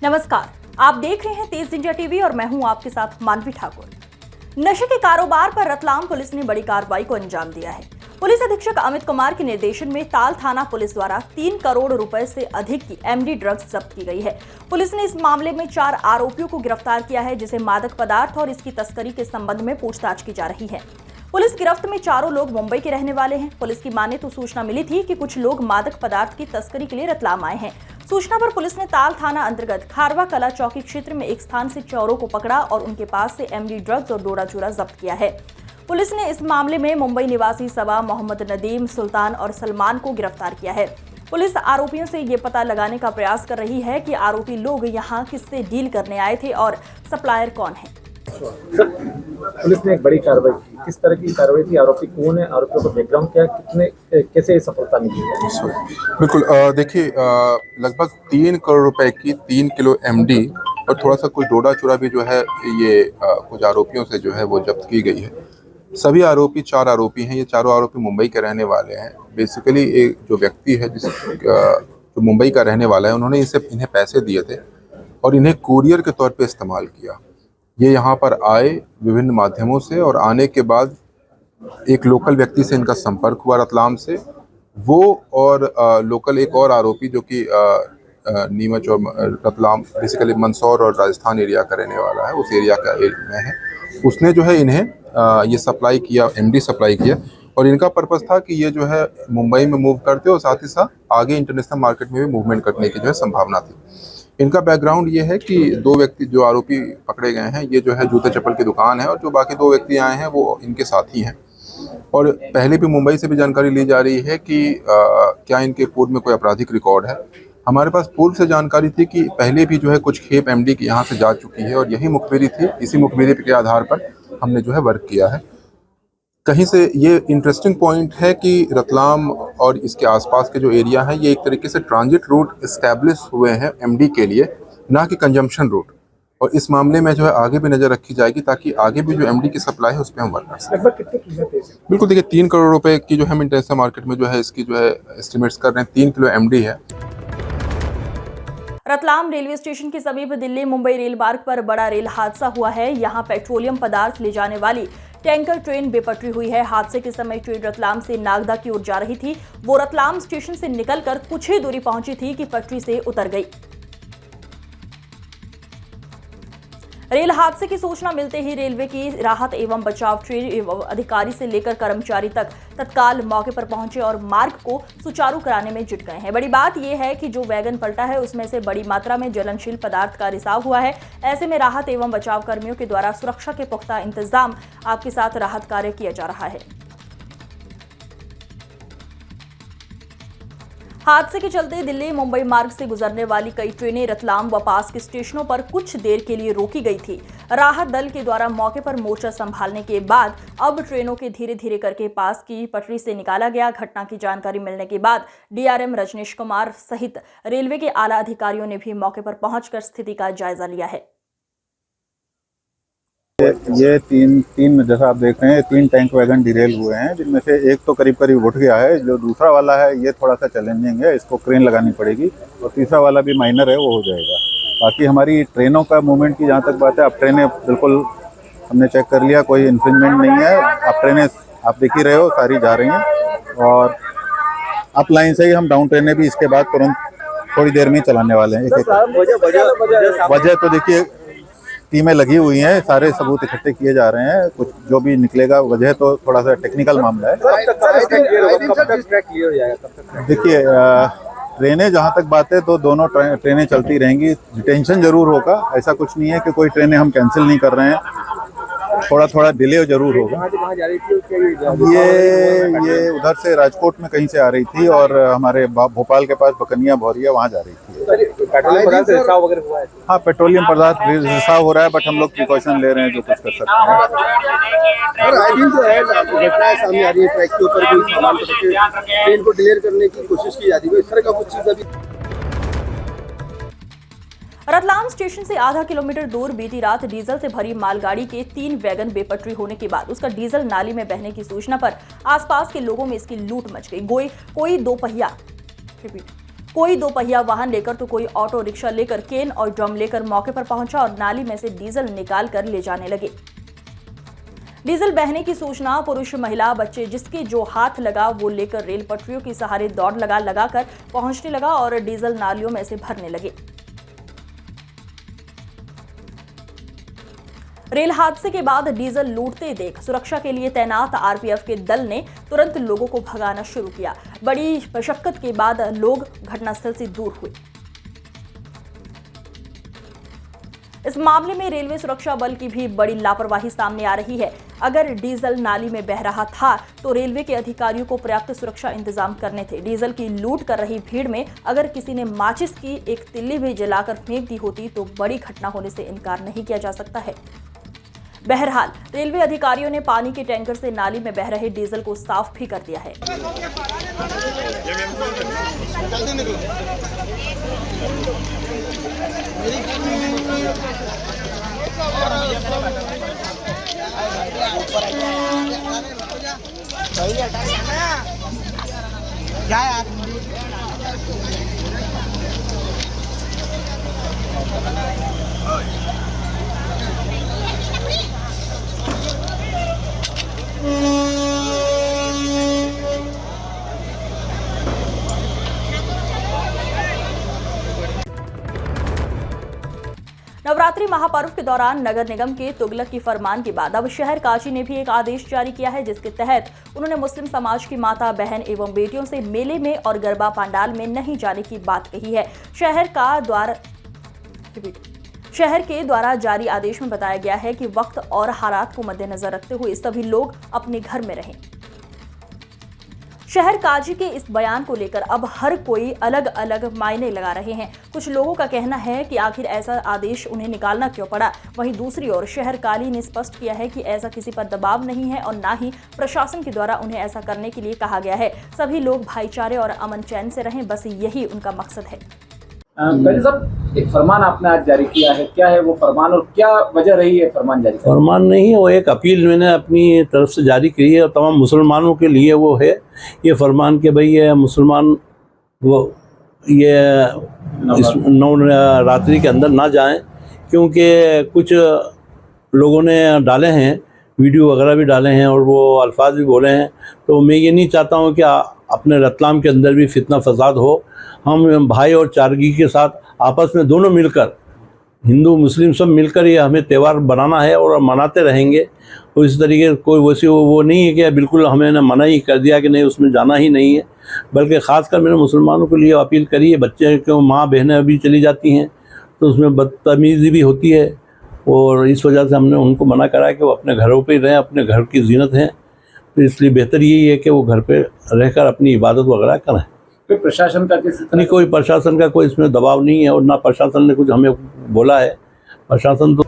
नमस्कार, आप देख रहे हैं तेज इंडिया टीवी और मैं हूं आपके साथ मानवी ठाकुर। नशे के कारोबार पर रतलाम पुलिस ने बड़ी कार्रवाई को अंजाम दिया है। पुलिस अधीक्षक अमित कुमार के निर्देशन में ताल थाना पुलिस द्वारा 3 करोड़ रुपए से अधिक की एमडी ड्रग्स जब्त की गई है। पुलिस ने इस मामले में 4 आरोपियों को गिरफ्तार किया है, जिसे मादक पदार्थ और इसकी तस्करी के संबंध में पूछताछ की जा रही है। पुलिस गिरफ्त में चारों लोग मुंबई के रहने वाले हैं। पुलिस की माने तो सूचना मिली थी कि कुछ लोग मादक पदार्थ की तस्करी के लिए रतलाम आए हैं। सूचना पर पुलिस ने ताल थाना अंतर्गत खारवा कला चौकी क्षेत्र में एक स्थान से चोरों को पकड़ा और उनके पास से एमडी ड्रग्स और डोडा चूरा जब्त किया है। पुलिस ने इस मामले में मुंबई निवासी सबा, मोहम्मद नदीम, सुल्तान और सलमान को गिरफ्तार किया है। पुलिस आरोपियों से ये पता लगाने का प्रयास कर रही है कि आरोपी लोग यहाँ किससे डील करने आए थे और सप्लायर कौन है। सर, पुलिस ने एक बड़ी कार्रवाई की। किस तरह की कार्रवाई थी? आरोपी कौन है? आरोपियों का बैकग्राउंड क्या है? कैसे सफलता मिली है? बिल्कुल, देखिए, लगभग 3 करोड़ रुपए की 3 किलो एमडी और थोड़ा सा कुछ डोडा चूरा भी जो है ये कुछ आरोपियों से जो है वो जब्त की गई है। सभी आरोपी 4 आरोपी हैं। ये चारों आरोपी मुंबई के रहने वाले हैं। बेसिकली एक जो व्यक्ति है जो मुंबई का रहने वाला है, उन्होंने इन्हें पैसे दिए थे और इन्हें कुरियर के तौर पे इस्तेमाल किया। ये यहाँ पर आए विभिन्न माध्यमों से और आने के बाद एक लोकल व्यक्ति से इनका संपर्क हुआ रतलाम से। वो और लोकल एक और आरोपी जो कि नीमच और रतलाम, बेसिकली मंदसौर और राजस्थान एरिया का रहने वाला है, उस एरिया का में है, उसने जो है इन्हें ये सप्लाई किया, एमडी सप्लाई किया। और इनका पर्पस था कि ये जो है मुंबई में मूव करते और साथ ही साथ आगे इंटरनेशनल मार्केट में भी मूवमेंट करने की जो है संभावना थी। इनका बैकग्राउंड ये है कि 2 व्यक्ति जो आरोपी पकड़े गए हैं, ये जो है जूते चप्पल की दुकान है और जो बाकी 2 व्यक्ति आए हैं वो इनके साथी हैं। और पहले भी मुंबई से भी जानकारी ली जा रही है कि क्या इनके पूर्व में कोई आपराधिक रिकॉर्ड है। हमारे पास पूर्व से जानकारी थी कि पहले भी जो है कुछ खेप एमडी की यहाँ से जा चुकी है और यही मुखबिरी थी। इसी मुखबिरी के आधार पर हमने जो है वर्क किया है। कहीं से ये इंटरेस्टिंग पॉइंट है कि रतलाम और इसके आसपास के जो एरिया है, ये एक तरीके से ट्रांजिट रूट इस्टेब्लिश हुए हैं एमडी के लिए, ना कि कंजम्पशन रूट। और इस मामले में जो है आगे भी नज़र रखी जाएगी ताकि आगे भी जो एमडी की सप्लाई है उस पर हम वर्क कर सकें। लगभग कितनी कीमत है? बिल्कुल, देखिए 3 करोड़ रुपए की जो हम इंटरनेशनल मार्केट में जो है इसकी जो है एस्टिमेट्स कर रहे हैं। 3 किलो एमडी है। रतलाम रेलवे स्टेशन के समीप दिल्ली मुंबई रेल मार्ग पर बड़ा रेल हादसा हुआ है। यहां पेट्रोलियम पदार्थ ले जाने वाली टैंकर ट्रेन बेपटरी हुई है। हादसे के समय ट्रेन रतलाम से नागदा की ओर जा रही थी। वो रतलाम स्टेशन से निकलकर कुछ ही दूरी पहुंची थी कि पटरी से उतर गई। रेल हादसे की सूचना मिलते ही रेलवे की राहत एवं बचाव ट्रेन अधिकारी से लेकर कर्मचारी तक तत्काल मौके पर पहुंचे और मार्ग को सुचारू कराने में जुट गए हैं। बड़ी बात यह है कि जो वैगन पलटा है उसमें से बड़ी मात्रा में ज्वलनशील पदार्थ का रिसाव हुआ है। ऐसे में राहत एवं बचाव कर्मियों के द्वारा सुरक्षा के पुख्ता इंतजाम आपके साथ राहत कार्य किया जा रहा है। हादसे के चलते दिल्ली मुंबई मार्ग से गुजरने वाली कई ट्रेनें रतलाम व पास के स्टेशनों पर कुछ देर के लिए रोकी गई थी। राहत दल के द्वारा मौके पर मोर्चा संभालने के बाद अब ट्रेनों के धीरे धीरे करके पास की पटरी से निकाला गया। घटना की जानकारी मिलने के बाद डीआरएम रजनीश कुमार सहित रेलवे के आला अधिकारियों ने भी मौके पर पहुंचकर स्थिति का जायजा लिया है। ये तीन जैसा आप देख रहे हैं, 3 टैंक वैगन डिरेल हुए हैं, जिनमें से एक तो करीब उठ गया है। जो दूसरा वाला है ये थोड़ा सा चैलेंजिंग है, इसको क्रेन लगानी पड़ेगी। और तीसरा वाला भी माइनर है, वो हो जाएगा। बाकी हमारी ट्रेनों का मूवमेंट की जहाँ तक बात है, अब ट्रेनें बिल्कुल हमने चेक कर लिया, कोई इन्फ्रिंजमेंट नहीं है। अब ट्रेनें आप देख ही रहे हो, सारी जा रही हैं। और अप लाइन से ही हम डाउन ट्रेनें भी इसके बाद तुरंत थोड़ी देर में ही चलाने वाले हैं। वजह तो देखिए, टीमें लगी हुई हैं, सारे सबूत इकट्ठे किए जा रहे हैं। कुछ जो भी निकलेगा, वजह तो थोड़ा सा टेक्निकल मामला है। देखिए, ट्रेनें जहाँ तक बात है तो दोनों ट्रेनें चलती रहेंगी। टेंशन जरूर होगा, ऐसा कुछ नहीं है कि कोई ट्रेनें हम कैंसिल नहीं कर रहे हैं। थोड़ा डिले जरूर होगा। ये उधर से राजकोट में कहीं से आ रही थी और हमारे भोपाल के पास बकनिया भौरिया वहाँ जा रही थी। हाँ, पेट्रोलियम पदार्थ रिसाव हो रहा है, बट हम लोग प्रिकॉशन ले रहे हैं जो कुछ कर सकते हैं। और आई थिंक जो है घटनाएं सामने आ रही है, ट्रैक के ऊपर भी सामान पकड़ के ट्रेन को डिले करने की कोशिश की जाती है। इस तरह का कुछ चीज़ अभी रतलाम स्टेशन से आधा किलोमीटर दूर बीती रात डीजल से भरी मालगाड़ी के 3 वैगन बेपटरी होने के बाद उसका डीजल नाली में बहने की सूचना पर आसपास के लोगों में इसकी लूट मच गई। कोई 2 पहिया कोई दोपहिया वाहन लेकर तो कोई ऑटो रिक्शा लेकर केन और ड्रम लेकर मौके पर पहुंचा और नाली में से डीजल निकाल कर ले जाने लगे। डीजल बहने की सूचना पुरुष, महिला, बच्चे जिसके जो हाथ लगा वो लेकर रेल पटरियों के सहारे दौड़ लगाकर पहुंचने लगा और डीजल नालियों में से भरने लगे। रेल हादसे के बाद डीजल लूटते देख सुरक्षा के लिए तैनात आरपीएफ के दल ने तुरंत लोगों को भगाना शुरू किया। बड़ी मशक्कत के बाद लोग घटनास्थल से दूर हुए। इस मामले में रेलवे सुरक्षा बल की भी बड़ी लापरवाही सामने आ रही है। अगर डीजल नाली में बह रहा था तो रेलवे के अधिकारियों को पर्याप्त सुरक्षा इंतजाम करने थे। डीजल की लूट कर रही भीड़ में अगर किसी ने माचिस की एक तिल्ली भी जलाकर फेंक दी होती तो बड़ी घटना होने से इनकार नहीं किया जा सकता है। बहरहाल रेलवे अधिकारियों ने पानी के टैंकर से नाली में बह रहे डीजल को साफ भी कर दिया है। नवरात्रि महापर्व के दौरान नगर निगम के तुगलक की फरमान के बाद अब शहर काजी ने भी एक आदेश जारी किया है, जिसके तहत उन्होंने मुस्लिम समाज की माता, बहन एवं बेटियों से मेले में और गरबा पंडाल में नहीं जाने की बात कही है। शहर के द्वारा जारी आदेश में बताया गया है कि वक्त और हालात को मद्देनजर रखते हुए सभी लोग अपने घर में रहें। शहर काजी के इस बयान को लेकर अब हर कोई अलग अलग मायने लगा रहे हैं। कुछ लोगों का कहना है कि आखिर ऐसा आदेश उन्हें निकालना क्यों पड़ा। वहीं दूसरी ओर शहर काली ने स्पष्ट किया है कि ऐसा किसी पर दबाव नहीं है और न ही प्रशासन के द्वारा उन्हें ऐसा करने के लिए कहा गया है। सभी लोग भाईचारे और अमन चैन से रहें, बस यही उनका मकसद है। काजी साहब, एक फरमान आपने आज जारी किया है, क्या है वो फरमान और क्या वजह रही है फरमान जारी करने? फरमान नहीं है, वो एक अपील मैंने अपनी तरफ से जारी की है और तमाम मुसलमानों के लिए वो है ये फरमान कि भाई ये मुसलमान वो ये इस नवरात्रि के अंदर ना जाएं, क्योंकि कुछ लोगों ने डाले हैं, वीडियो वगैरह भी डाले हैं और वो अल्फाज भी बोले हैं। तो मैं ये नहीं चाहता हूँ कि अपने रतलाम के अंदर भी फितना फसाद हो। हम भाई और चारगी के साथ आपस में दोनों मिलकर, हिंदू मुस्लिम सब मिलकर ये हमें त्यौहार बनाना है और मनाते रहेंगे। तो इस तरीके कोई वैसी वो नहीं है कि बिल्कुल हमें ना मना ही कर दिया कि नहीं उसमें जाना ही नहीं है, बल्कि ख़ासकर मैंने मुसलमानों के लिए अपील करी है। बच्चे क्यों माँ बहनें अभी चली जाती हैं तो उसमें बदतमीज़ी भी होती है और इस वजह से हमने उनको मना करा कि वो अपने घरों पर ही रहें, अपने घर की जीनत हैं। तो इसलिए बेहतर यही है कि वो घर पे रहकर अपनी इबादत वगैरह करें। कोई प्रशासन का किसी नहीं, कोई प्रशासन का कोई इसमें दबाव नहीं है और ना प्रशासन ने कुछ हमें बोला है। प्रशासन तो